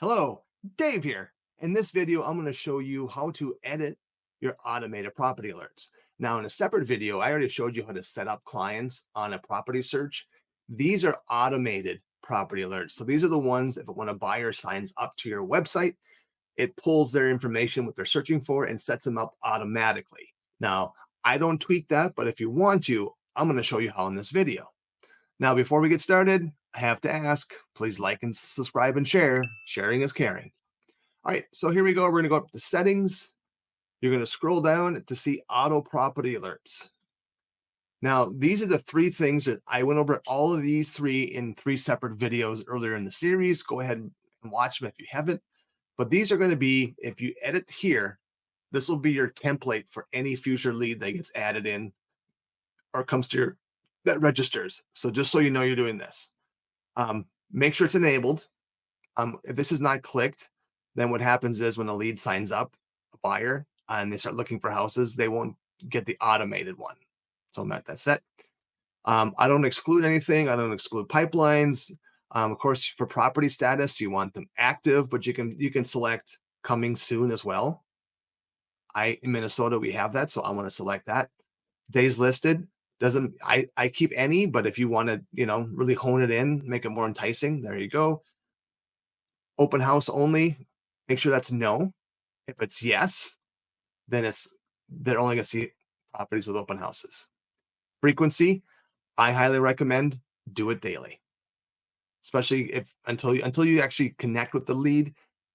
Hello, Dave here. In this video, I'm going to show you how to edit your automated property alerts. Now, in a separate video, I already showed you how to set up clients on a property search. These are automated property alerts. So these are the ones if when a buyer signs up to your website, it pulls their information, what they're searching for, and sets them up automatically. Now, I don't tweak that, but if you want to, I'm going to show you how in this video. Now, before we get started, I have to ask, please like and subscribe and share. Sharing is caring. All right, so here we go. We're going to go up to settings. You're going to scroll down to see auto property alerts. Now, these are the three things that I went over all of these three in three separate videos earlier in the series. Go ahead and watch them if you haven't. But these are going to be, if you edit here, this will be your template for any future lead that gets added in or comes to your that registers. So just so you know you're doing this, make sure it's enabled. If this is not clicked, then what happens is when a lead signs up, a buyer, and they start looking for houses, they won't get the automated one. So I'm at that set. I don't exclude anything. I don't exclude pipelines. Of course, for property status, you want them active, but you can select coming soon as well. In Minnesota, we have that, so I want to select that. Days listed. Doesn't I keep any, but if you want to, really hone it in, make it more enticing, there you go. Open house only, make sure that's no. If it's yes, then they're only going to see properties with open houses. Frequency, I highly recommend do it daily. Especially if until you actually connect with the lead,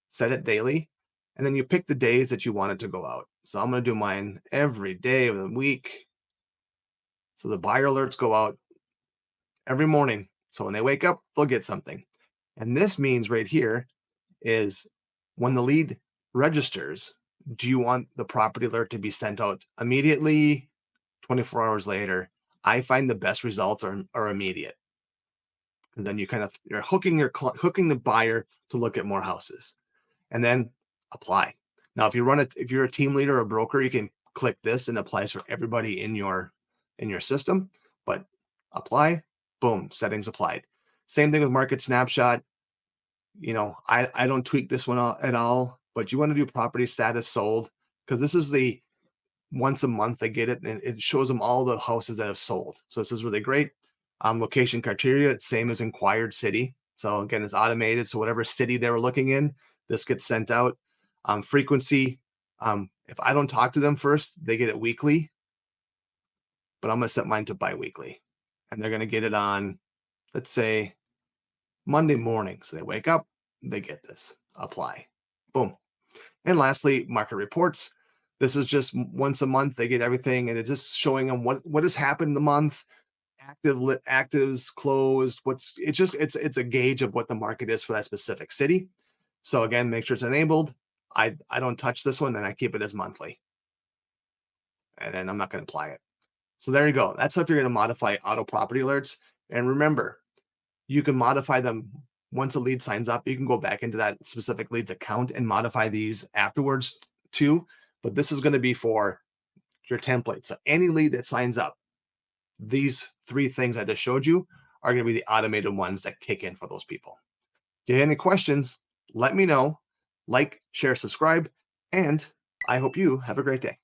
set it daily, and then you pick the days that you want it to go out. So I'm going to do mine every day of the week. So the buyer alerts go out every morning. So when they wake up, they'll get something. And this means right here is when the lead registers, do you want the property alert to be sent out immediately, 24 hours later? I find the best results are immediate. And then you're hooking the buyer to look at more houses, and then apply. Now, if you're a team leader or a broker, you can click this and it applies for everybody in your system, but apply, boom, settings applied. Same thing with market snapshot. I don't tweak this one at all, but you want to do property status sold because this is the once a month they get it and it shows them all the houses that have sold. So this is really great. Location criteria, it's same as inquired city. So again, it's automated. So whatever city they were looking in, this gets sent out. Frequency, if I don't talk to them first, they get it weekly. But I'm going to set mine to bi-weekly, and they're going to get it on, let's say, Monday morning. So they wake up, they get this, apply, boom. And lastly, market reports. This is just once a month, they get everything, and it's just showing them what has happened in the month, actives closed, it's a gauge of what the market is for that specific city. So again, make sure it's enabled. I don't touch this one, and I keep it as monthly. And then I'm not going to apply it. So there you go. That's how if you're going to modify auto property alerts. And remember, you can modify them once a lead signs up. You can go back into that specific lead's account and modify these afterwards too. But this is going to be for your template. So any lead that signs up, these three things I just showed you are going to be the automated ones that kick in for those people. If you have any questions, let me know. Like, share, subscribe, and I hope you have a great day.